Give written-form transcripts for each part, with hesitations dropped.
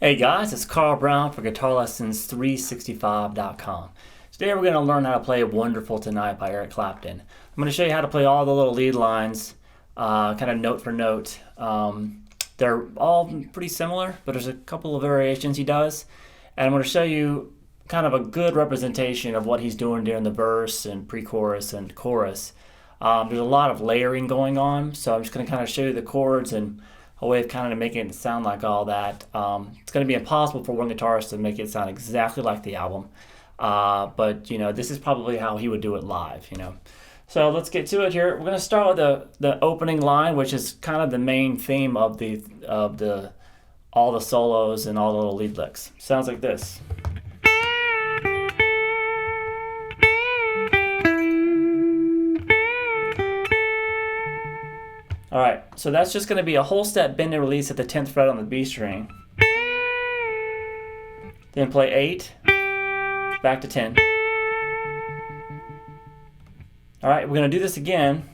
Hey guys, it's Carl Brown for guitarlessons365.com. Today we're going to learn how to play Wonderful Tonight by Eric Clapton. I'm going to show you how to play all the little lead lines, kind of note for note. They're all pretty similar, but there's a couple of variations he does. And I'm going to show you kind of a good representation of what he's doing during the verse and pre-chorus and chorus. There's a lot of layering going on, so I'm just going to kind of show you the chords and a way of kind of making it sound like all that. It's going to be impossible for one guitarist to make it sound exactly like the album, but this is probably how he would do it live. So let's get to it here. We're going to start with the opening line, which is kind of the main theme of all the solos and all the little lead licks. Sounds like this. Alright, so that's just going to be a whole step bend and release at the 10th fret on the B string. Then play 8, back to 10. Alright, we're going to do this again.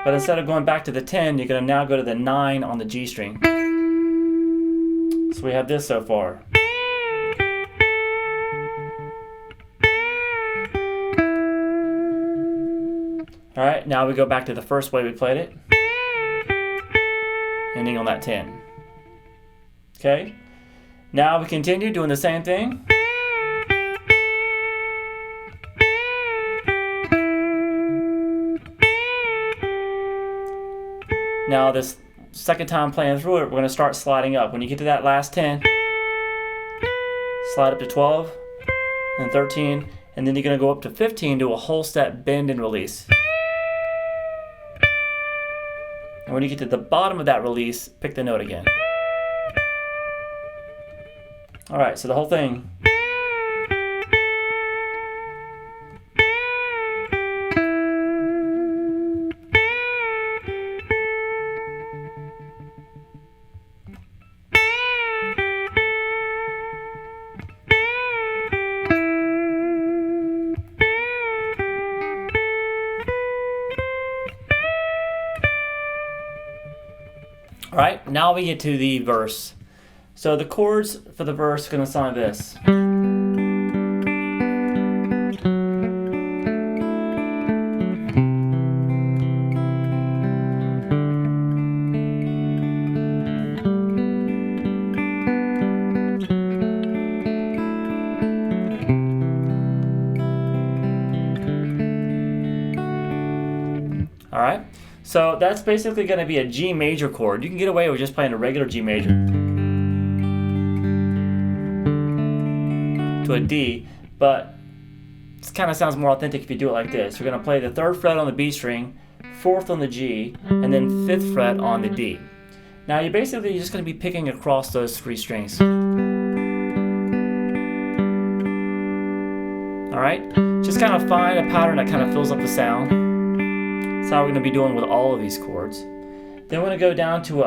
But instead of going back to the 10, you're going to now go to the 9 on the G string. So we have this so far. Alright, now we go back to the first way we played it, ending on that 10. Okay, now we continue doing the same thing. Now this second time playing through it, we're going to start sliding up. When you get to that last 10, slide up to 12, and 13, and then you're going to go up to 15, do a whole step bend and release. And when you get to the bottom of that release, pick the note again. Alright, so the whole thing. Alright, now we get to the verse. So the chords for the verse are going to sound like this. Alright, so that's basically going to be a G major chord. You can get away with just playing a regular G major to a D, but it kind of sounds more authentic if you do it like this. You're going to play the 3rd fret on the B string, 4th on the G, and then 5th fret on the D. Now you're just going to be picking across those 3 strings. Alright, just kind of find a pattern that kind of fills up the sound. That's how we're going to be doing with all of these chords. Then we're going to go down to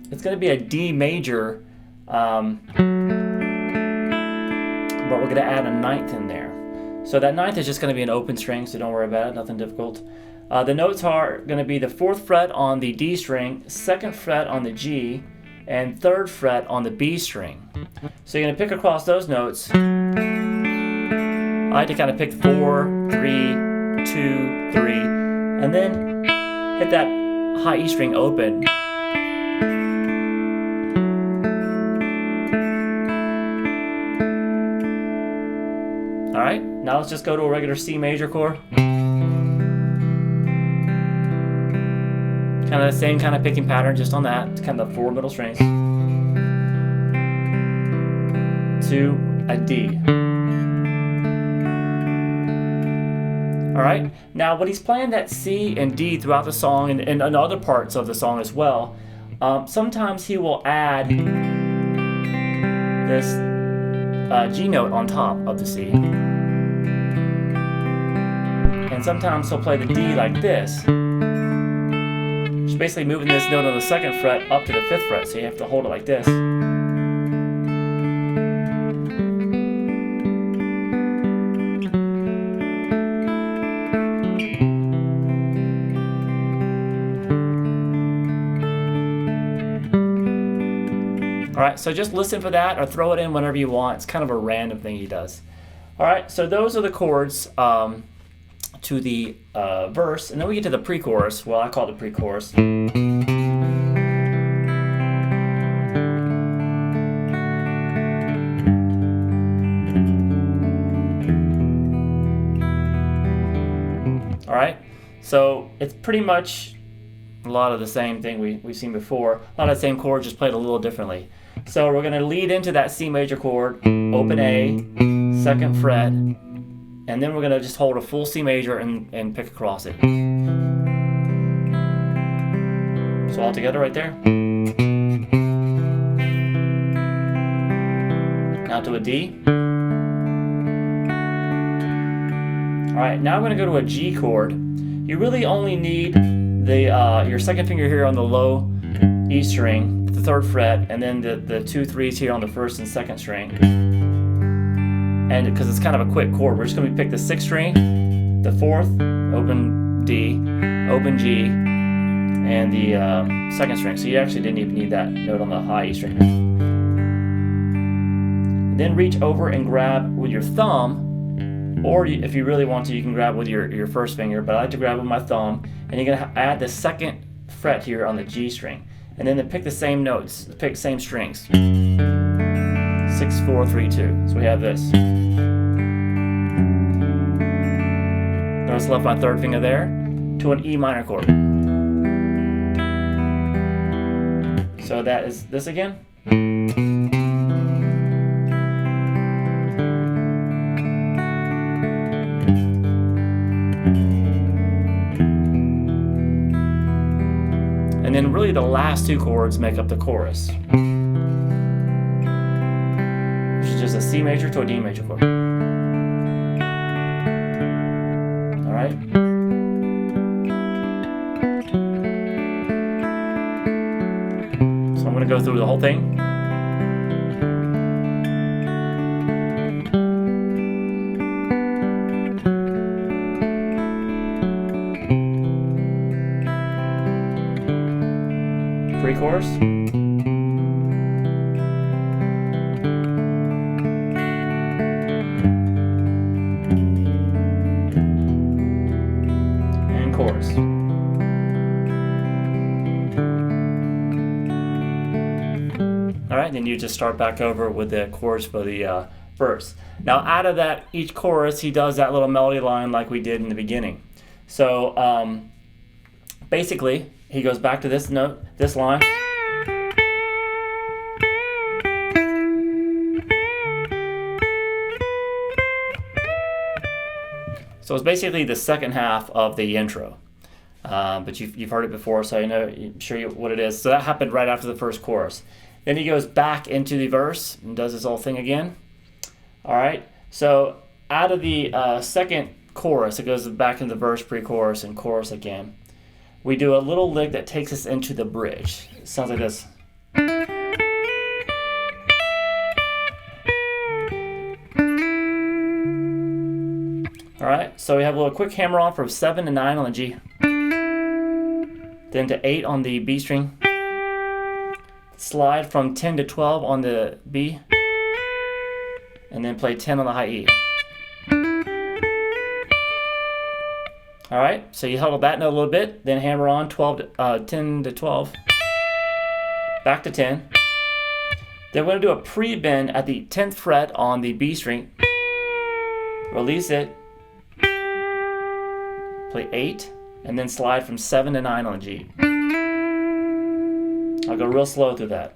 it's going to be a D major, but we're going to add a 9th in there. So that 9th is just going to be an open string, so don't worry about it, nothing difficult. The notes are going to be the 4th fret on the D string, 2nd fret on the G, and 3rd fret on the B string. So you're going to pick across those notes. I like to kind of pick 4, 3, 2, 3. And then hit that high E string open. Alright, now let's just go to a regular C major chord. Kind of the same kind of picking pattern just on that. It's kind of the 4 middle strings. To a D. Alright, now when he's playing that C and D throughout the song and other parts of the song as well, sometimes he will add this G note on top of the C. And sometimes he'll play the D like this. Just basically moving this note on the 2nd fret up to the 5th fret, so you have to hold it like this. All right, so just listen for that or throw it in whenever you want. It's kind of a random thing he does. All right, so those are the chords to the verse, and then we get to the pre-chorus. Well, I call it the pre-chorus. All right, so it's pretty much a lot of the same thing we've seen before. A lot of the same chords, just played a little differently. So we're going to lead into that C major chord, open A, 2nd fret, and then we're going to just hold a full C major and pick across it. So all together right there. Now to a D. Alright, now I'm going to go to a G chord. You really only need the your 2nd finger here on the low E string, the 3rd fret, and then the 2 3s here on the 1st and 2nd string. And because it's kind of a quick chord, we're just going to pick the 6th string, the 4th, open D, open G, and the 2nd string. So you actually didn't even need that note on the high E string. And then reach over and grab with your thumb, or if you really want to, you can grab with your 1st finger, but I like to grab with my thumb, and you're going to add the 2nd fret here on the G string. And then pick the same notes, pick the same strings. 6, 4, 3, 2. So we have this. Notice I left my 3rd finger there to an E minor chord. So that is this again. And then really the last 2 chords make up the chorus, which is just a C major to a D major chord. All right. So I'm going to go through the whole thing. Pre-chorus. And chorus. Alright, then you just start back over with the chords for the verse. Now out of that, each chorus, he does that little melody line like we did in the beginning. So basically, he goes back to this note, this line. So it's basically the 2nd half of the intro. But you've heard it before, so you know, I'm sure what it is. So that happened right after the 1st chorus. Then he goes back into the verse and does his whole thing again. All right, so out of the 2nd chorus, it goes back into the verse, pre-chorus, and chorus again. We do a little lick that takes us into the bridge. It sounds like this. All right, so we have a little quick hammer on from 7 to 9 on the G. Then to 8 on the B string. Slide from 10 to 12 on the B. And then play 10 on the high E. All right, so you huddle that note a little bit, then hammer on 10 to 12, back to 10. Then we're going to do a pre-bend at the 10th fret on the B string. Release it, play 8, and then slide from 7 to 9 on the G. I'll go real slow through that.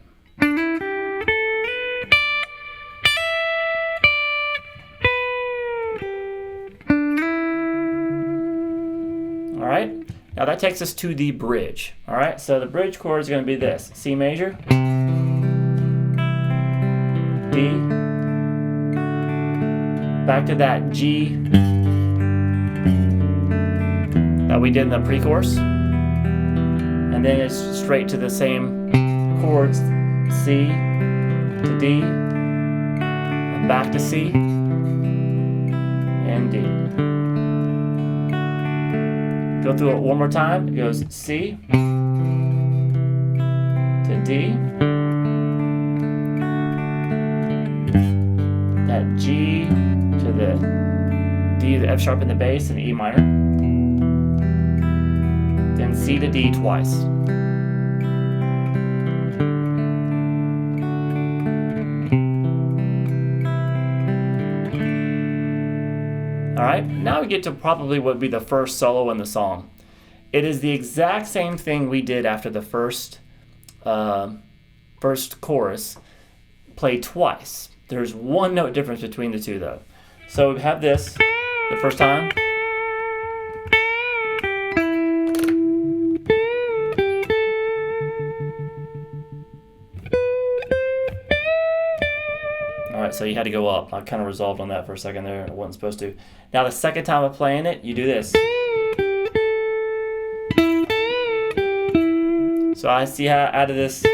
All right, now that takes us to the bridge. All right, so the bridge chord is going to be this: C major, D, back to that G that we did in the pre-chorus, and then it's straight to the same chords, C to D, and back to C and D. Go through it one more time. It goes C to D that G to the D, the F sharp in the bass, and E minor. Then C to D twice. Alright, now we get to probably what would be the first solo in the song. It is the exact same thing we did after the first chorus, played twice. There's one note difference between the two though. So we have this the first time. Alright, so you had to go up. I kind of resolved on that for a second there. I wasn't supposed to. Now the second time of playing it, you do this. So I see how I added this.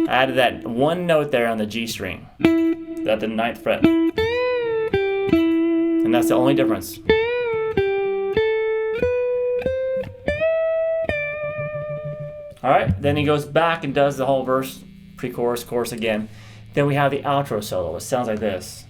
I added that one note there on the G string, at the 9th fret. And that's the only difference. Alright, then he goes back and does the whole verse, pre-chorus, chorus again. Then we have the outro solo. It sounds like this.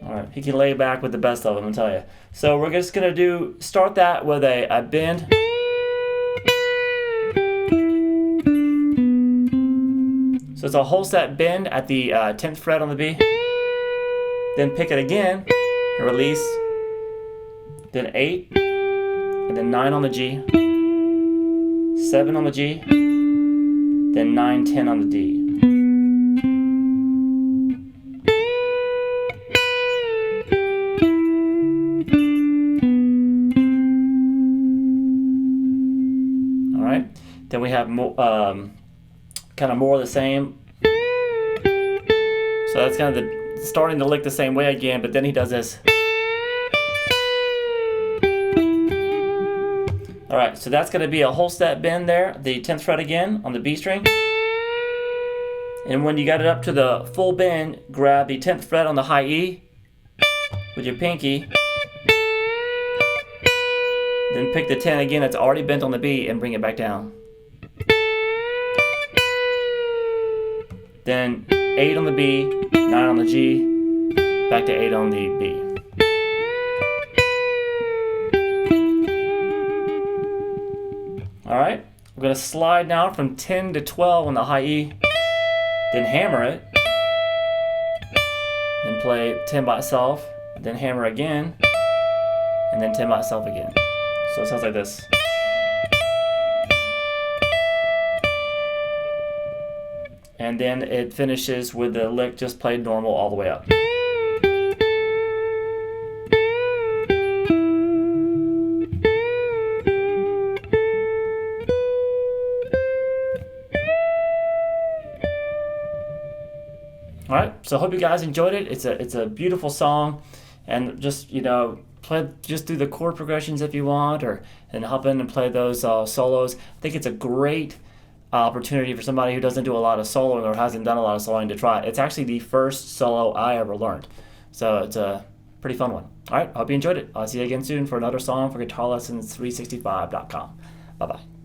Alright, he can lay back with the best of them, I'll tell you. So we're just going to start that with a bend. So it's a whole set bend at the 10th fret on the B. Then pick it again, and release. Then 8, and then 9 on the G. 7 on the G. Then 9, 10 on the D. Then we have more, kind of more of the same. So that's kind of starting to lick the same way again, but then he does this. Alright, so that's going to be a whole step bend there, the 10th fret again on the B string. And when you got it up to the full bend, grab the 10th fret on the high E with your pinky. Then pick the 10 again that's already bent on the B and bring it back down. Then 8 on the B, 9 on the G, back to 8 on the B. Alright, we're going to slide now from 10 to 12 on the high E, then hammer it, then play 10 by itself, then hammer again, and then 10 by itself again. So it sounds like this. And then it finishes with the lick just played normal all the way up. Alright, so I hope you guys enjoyed it. It's a beautiful song, and just, you know, just do the chord progressions if you want, and hop in and play those solos. I think it's a great opportunity for somebody who doesn't do a lot of soloing or hasn't done a lot of soloing to try it. It's actually the first solo I ever learned, so it's a pretty fun one. All right, I hope you enjoyed it. I'll see you again soon for another song for guitarlessons365.com. Bye-bye.